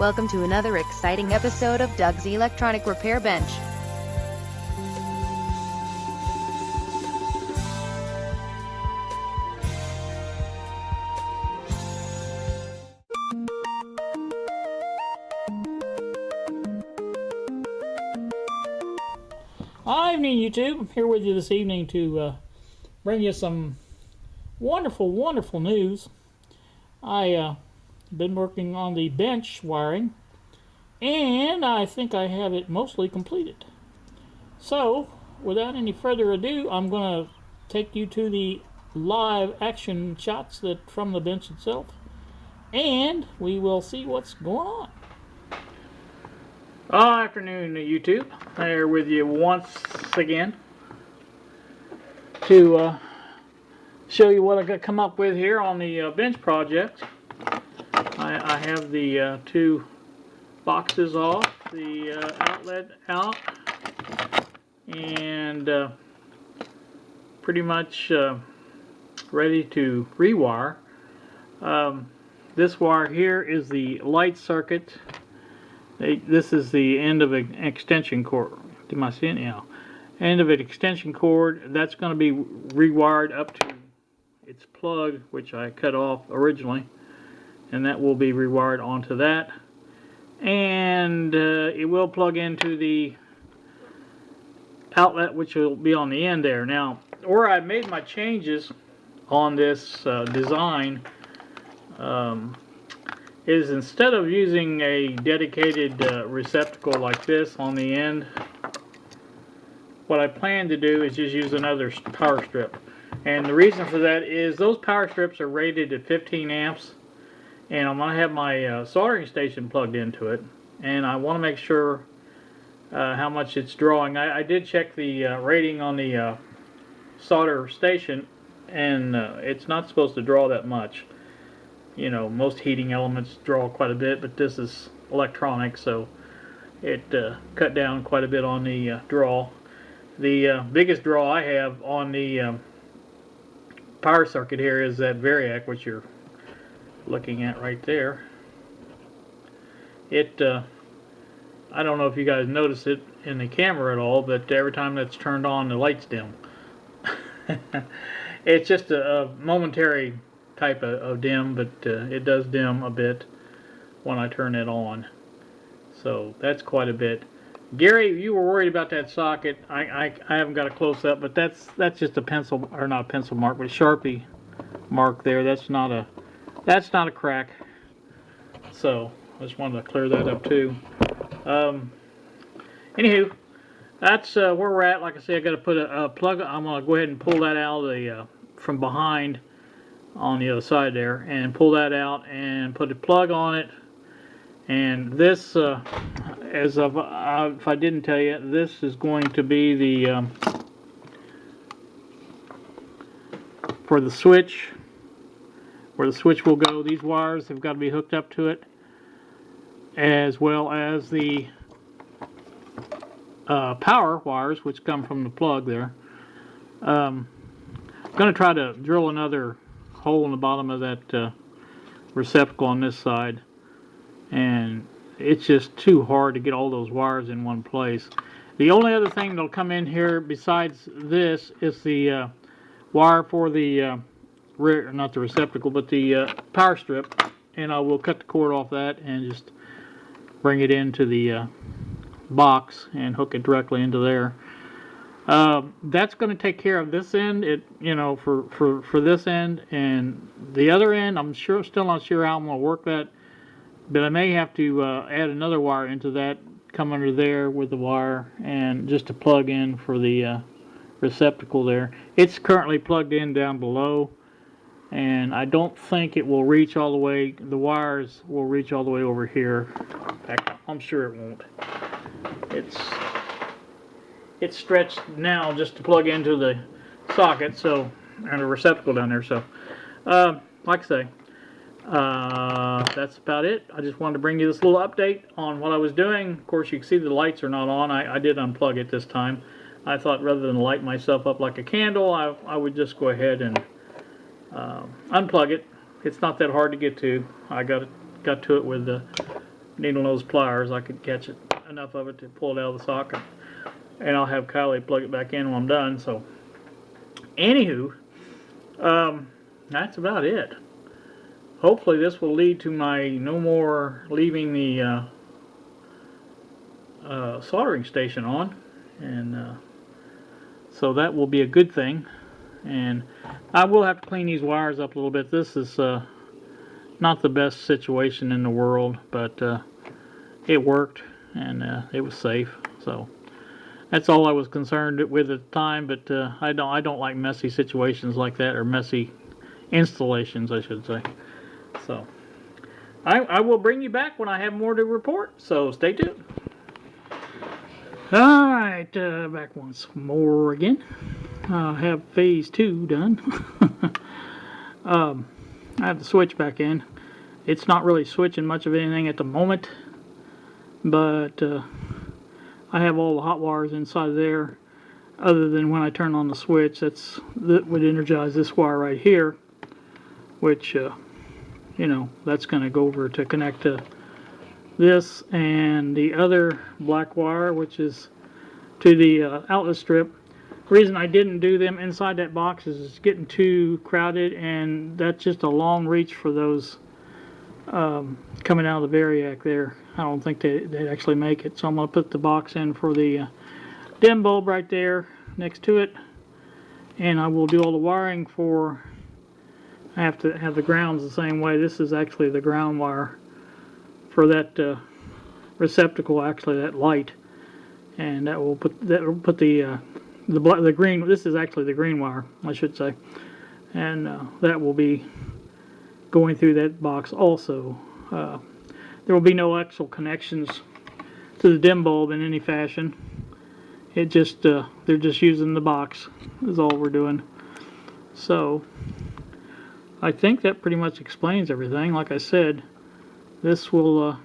Welcome to another exciting episode of Doug's Electronic Repair Bench. Hi, evening YouTube. I'm here with you this evening to bring you some wonderful news. I been working on the bench wiring, and I think I have it mostly completed. So, without any further ado, I'm going to take you to the live action shots from the bench itself, and we will see what's going on. Afternoon, YouTube. I'm here with you once again to show you what I got come up with here on the bench project. I have the two boxes off, the outlet out, and pretty much ready to rewire. This wire here is the light circuit. This is the end of an extension cord. Am I seeing it now? End of an extension cord. That's going to be rewired up to its plug, which I cut off originally, and that will be rewired onto that. And it will plug into the outlet, which will be on the end there. Now, where I made my changes on this design is instead of using a dedicated receptacle like this on the end, what I plan to do is just use another power strip. And the reason for that is those power strips are rated at 15 amps, and I'm going to have my soldering station plugged into it, and I want to make sure how much it's drawing. I did check the rating on the solder station, and it's not supposed to draw that much. You know, most heating elements draw quite a bit, but this is electronic, so it cut down quite a bit on the draw. The biggest draw I have on the power circuit here is that variac, which you're looking at right there. I don't know if you guys notice it in the camera at all, but every time that's turned on, the lights dim. It's just a momentary type of dim, but it does dim a bit when I turn it on. So that's quite a bit. Gary, you were worried about that socket. I haven't got a close up, but that's just a pencil, or not a pencil mark, but a Sharpie mark there. That's not a crack. So I just wanted to clear that up too. Anywho, that's where we're at. Like I said, I got to put a plug. I'm gonna go ahead and pull that out of the from behind on the other side there, and pull that out and put a plug on it. And this, if I didn't tell you, this is going to be the for the switch, where the switch will go. These wires have got to be hooked up to it, as well as the power wires, which come from the plug there. I'm going to try to drill another hole in the bottom of that receptacle on this side, and it's just too hard to get all those wires in one place. The only other thing that'll come in here besides this is the wire for the not the receptacle, but the power strip, and I will cut the cord off that and just bring it into the box and hook it directly into there. That's going to take care of this end. For this end, and the other end, I'm still not sure how I'm going to work that, but I may have to add another wire into that, come under there with the wire, and just to plug in for the receptacle there. It's currently plugged in down below, and I don't think it will reach all the way. The wires will reach all the way over here. In fact, I'm sure it won't. It's stretched now just to plug into the socket, so, and a receptacle down there. So, like I say, that's about it. I just wanted to bring you this little update on what I was doing. Of course, you can see the lights are not on. I did unplug it this time. I thought rather than light myself up like a candle, I would just go ahead and unplug it. It's not that hard to get to. I got to it with the needle nose pliers, I could catch it enough of it to pull it out of the socket, and I'll have Kylie plug it back in when I'm done. So, anywho, that's about it. Hopefully, this will lead to my no more leaving the soldering station on, and so that will be a good thing. And I will have to clean these wires up a little bit. This is not the best situation in the world, but it worked, and it was safe. So that's all I was concerned with at the time. But I don't like messy situations like that, or messy installations, I should say. So I will bring you back when I have more to report. So stay tuned. All right, back once more again. I have phase 2 done. I have the switch back in. It's not really switching much of anything at the moment, but I have all the hot wires inside there, other than when I turn on the switch. That would energize this wire right here, which you know, that's going to go over to connect to this and the other black wire, which is to the outlet strip. The reason I didn't do them inside that box is it's getting too crowded, and that's just a long reach for those coming out of the variac there. I don't think they'd actually make it, so I'm going to put the box in for the dim bulb right there next to it, and I will do all the wiring for. I have to have the grounds the same way. This is actually the ground wire for that receptacle, actually that light, and that will put the green. This is actually the green wire, I should say, and that will be going through that box also. There will be no actual connections to the dim bulb in any fashion. It just they're just using the box is all we're doing. So I think that pretty much explains everything. Like I said, this will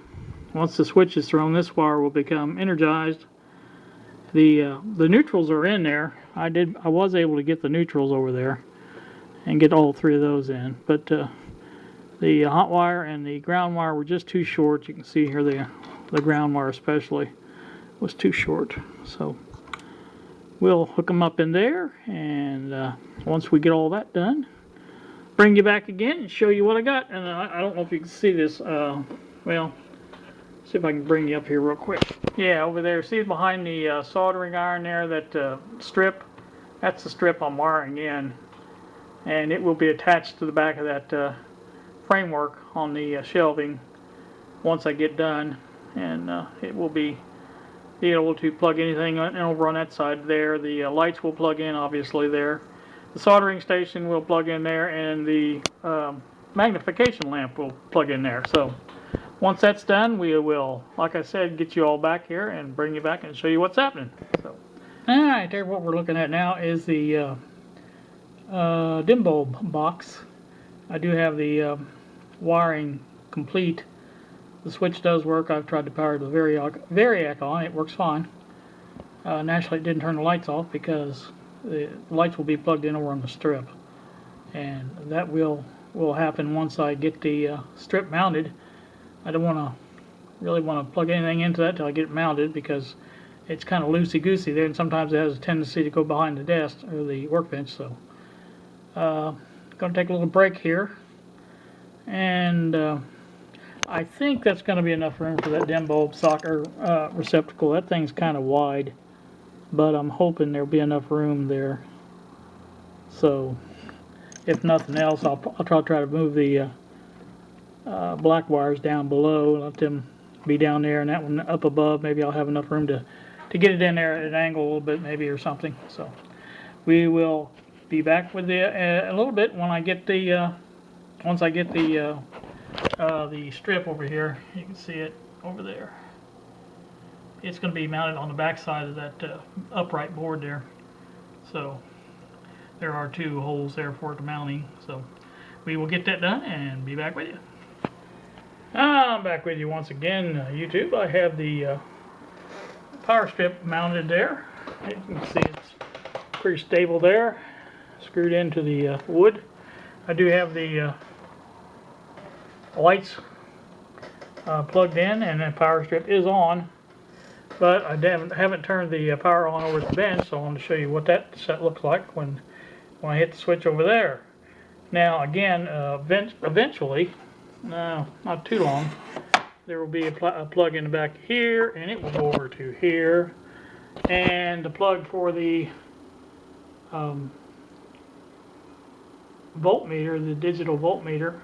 once the switch is thrown, this wire will become energized. The neutrals are in there. I was able to get the neutrals over there and get all 3 of those in, but the hot wire and the ground wire were just too short. You can see here the ground wire especially was too short. So we'll hook them up in there, and once we get all that done, bring you back again and show you what I got. And I don't know if you can see this. Well, see if I can bring you up here real quick. Yeah, over there. See behind the soldering iron there, that strip? That's the strip I'm wiring in. And it will be attached to the back of that framework on the shelving once I get done. And it will be able to plug anything over on that side there. The lights will plug in, obviously, there. The soldering station will plug in there, and the magnification lamp will plug in there. So once that's done, we will, like I said, get you all back here and bring you back and show you what's happening. So, alright, there, what we're looking at now is the dim bulb box. I do have the wiring complete. The switch does work. I've tried to power the variac on. It works fine. Naturally, it didn't turn the lights off because the lights will be plugged in over on the strip, and that will happen once I get the strip mounted. I don't really want to plug anything into that till I get it mounted, because it's kind of loosey-goosey there, and sometimes it has a tendency to go behind the desk or the workbench. So going to take a little break here, and I think that's going to be enough room for that dim bulb socket receptacle. That thing's kind of wide, but I'm hoping there'll be enough room there. So if nothing else, I'll try to move the black wires down below, let them be down there, and that one up above. Maybe I'll have enough room to get it in there at an angle a little bit, maybe, or something. So we will be back with you a little bit when I get the once I get the strip over here. You can see it over there. It's going to be mounted on the back side of that upright board there. So there are 2 holes there for the mounting. So we will get that done and be back with you. I'm back with you once again, YouTube. I have the power strip mounted there. You can see it's pretty stable there, screwed into the wood. I do have the lights plugged in, and the power strip is on. But I haven't turned the power on over at the bench, so I want to show you what that set looks like when I hit the switch over there. Now again, eventually, no, not too long, there will be a plug in the back here, and it will go over to here, and the plug for the voltmeter, the digital voltmeter,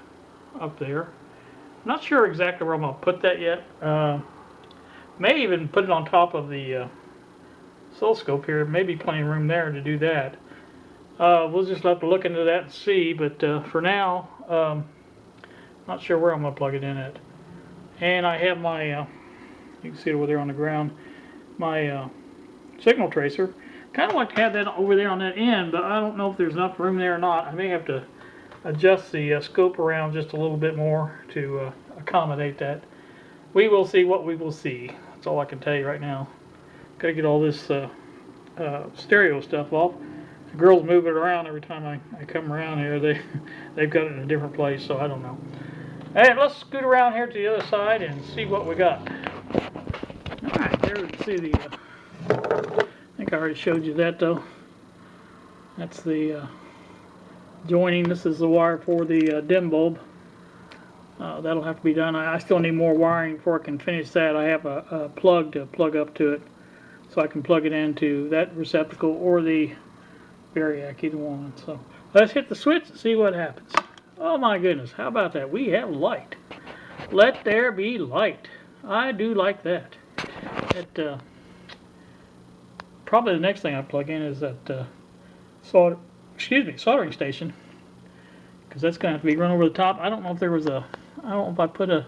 up there. I'm not sure exactly where I'm going to put that yet. May even put it on top of the oscilloscope here. Maybe plenty of room there to do that. We'll just have to look into that and see, but for now, not sure where I'm going to plug it in at. And I have my, you can see it over there on the ground, my signal tracer. Kind of like to have that over there on that end, but I don't know if there's enough room there or not. I may have to adjust the scope around just a little bit more to accommodate that. We will see what we will see. That's all I can tell you right now. Gotta get all this stereo stuff off. The girls move it around every time I come around here. They've got it in a different place, so I don't know. Hey, let's scoot around here to the other side and see what we got. Alright, there we can see the I think I already showed you that though. That's the joining. This is the wire for the dim bulb. That'll have to be done. I still need more wiring before I can finish that. I have a plug to plug up to it, so I can plug it into that receptacle or the variac, either one. So let's hit the switch and see what happens. Oh my goodness, how about that? We have light. Let there be light. I do like that. Probably the next thing I plug in is that soldering station, because that's going to have to be run over the top. I don't know if there was I don't know if I put a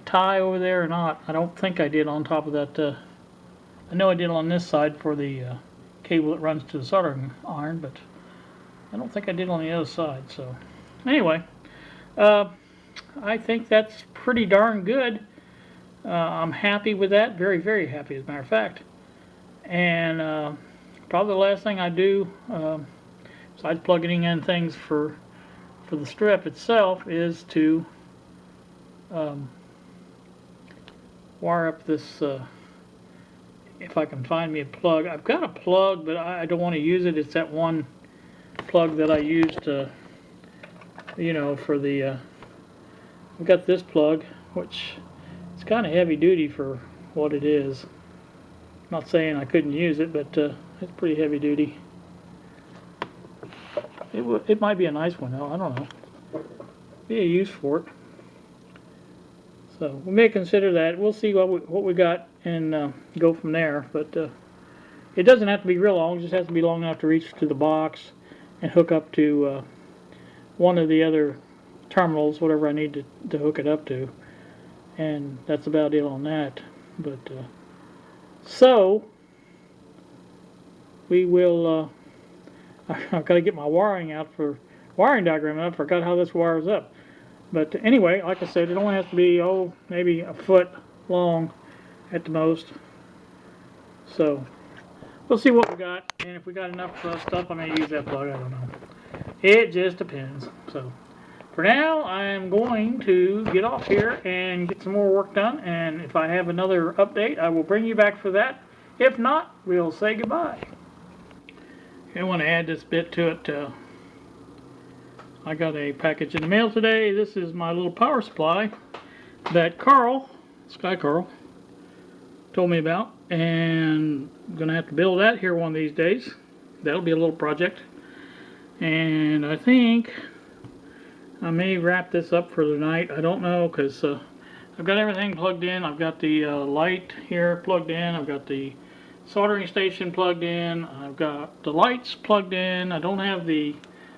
tie over there or not. I don't think I did on top of that. I know I did on this side for the cable that runs to the soldering iron, but I don't think I did on the other side. So anyway, I think that's pretty darn good. I'm happy with that. Very, very happy, as a matter of fact. And probably the last thing I do, besides plugging in things for the strip itself, is to wire up this, if I can find me a plug. I've got a plug, but I don't want to use it. It's that one plug that I used, you know, for the, I've got this plug, which is kind of heavy duty for what it is. Not saying I couldn't use it, but it's pretty heavy duty. It might be a nice one though, I don't know. Be a use for it. So we may consider that. We'll see what we got and go from there. But it doesn't have to be real long. It just has to be long enough to reach to the box and hook up to one of the other terminals, whatever I need to hook it up to. And that's about it on that. But so we will. I've got to get my wiring diagram out. I forgot how this wires up. But anyway, like I said, it only has to be, maybe a foot long at the most. So we'll see what we got, and if we got enough stuff, I may use that plug. I don't know. It just depends. So for now, I'm going to get off here and get some more work done, and if I have another update, I will bring you back for that. If not, we'll say goodbye. I want to add this bit to it. I got a package in the mail today. This is my little power supply that Sky Carl, told me about, and I'm going to have to build that here one of these days. That'll be a little project. And I think I may wrap this up for tonight. I don't know, because I've got everything plugged in. I've got the light here plugged in. I've got the soldering station plugged in. I've got the lights plugged in. I don't have the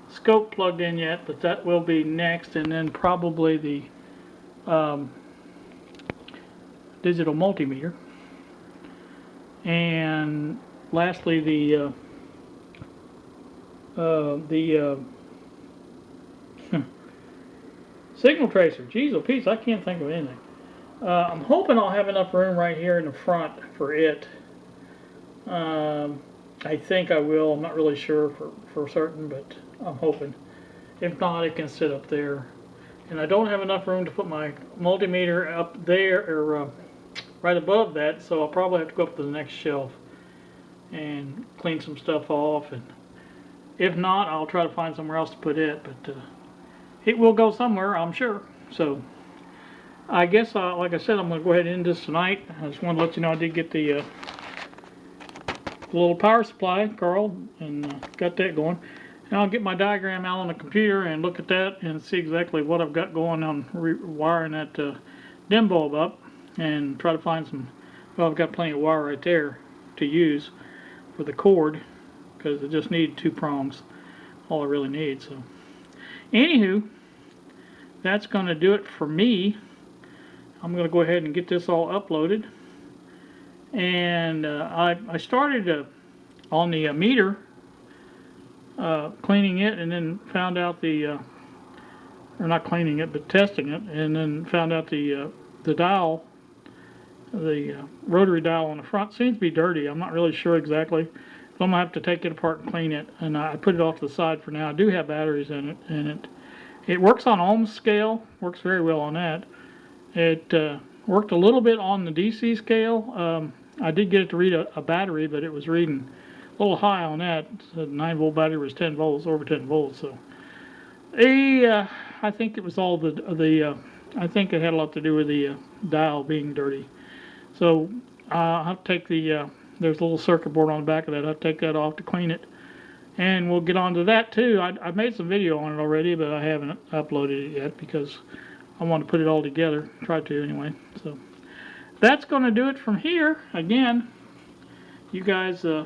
scope plugged in yet, but that will be next, and then probably the digital multimeter, and lastly the signal tracer. Jeez, oh Pete, I can't think of anything. I'm hoping I'll have enough room right here in the front for it. I think I will. I'm not really sure for certain, but I'm hoping. If not, it can sit up there. and I don't have enough room to put my multimeter up there or right above that, so I'll probably have to go up to the next shelf and clean some stuff off, and if not, I'll try to find somewhere else to put it, but it will go somewhere, I'm sure. So I guess, like I said, I'm going to go ahead and end this tonight. I just want to let you know I did get the little power supply, Carl, and got that going. And I'll get my diagram out on the computer and look at that and see exactly what I've got going on wiring that dim bulb up, and try to find some. Well, I've got plenty of wire right there to use for the cord, because I just need 2 prongs, all I really need. So anywho, that's going to do it for me. I'm going to go ahead and get this all uploaded. And I started on the meter, cleaning it, and then found out or not cleaning it, but testing it, and then found out the dial, the rotary dial on the front seems to be dirty. I'm not really sure exactly. So I'm going to have to take it apart and clean it, and I put it off to the side for now. I do have batteries in it, and it works on ohms scale, works very well on that. It worked a little bit on the DC scale. I did get it to read a battery, but it was reading a little high on that. The 9-volt battery was 10 volts, over 10 volts. So I think it was all I think it had a lot to do with the dial being dirty. So I'll have to take there's a little circuit board on the back of that. I'll have to take that off to clean it. And we'll get on to that too. I've made some video on it already, but I haven't uploaded it yet because I want to put it all together. Try to anyway. So that's going to do it from here. Again, you guys saw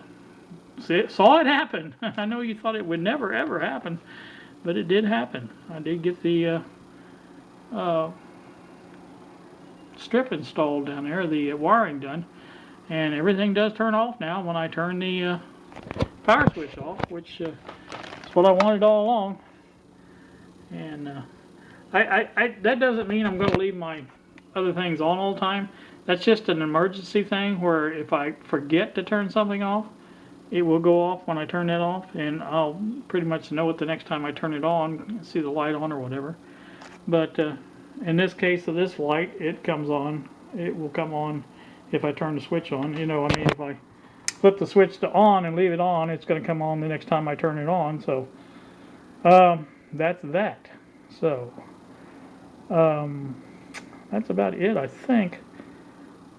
it happen. I know you thought it would never ever happen, but it did happen. I did get the strip installed down there, the wiring done, and everything does turn off now when I turn the power switch off, which is what I wanted all along. And that doesn't mean I'm going to leave my other things on all the time. That's just an emergency thing where if I forget to turn something off, it will go off when I turn that off, and I'll pretty much know it the next time I turn it on, see the light on or whatever. But in this case of this light, it comes on. It will come on if I turn the switch on. You know, I mean, if I flip the switch to on and leave it on, it's going to come on the next time I turn it on. So that's that. So that's about it, I think.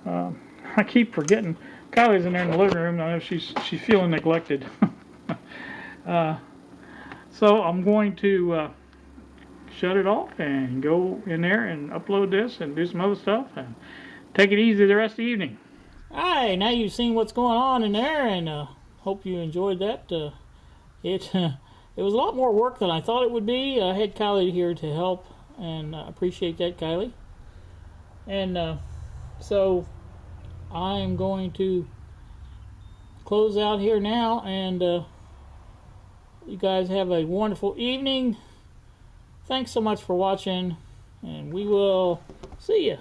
I keep forgetting. Kylie's in there in the living room. I know she's feeling neglected. So I'm going to shut it off and go in there and upload this and do some other stuff and take it easy the rest of the evening. Alright, now you've seen what's going on in there, and hope you enjoyed that. It was a lot more work than I thought it would be. I had Kylie here to help, and I appreciate that, Kylie. And so I'm going to close out here now, and you guys have a wonderful evening. Thanks so much for watching, and we will see you.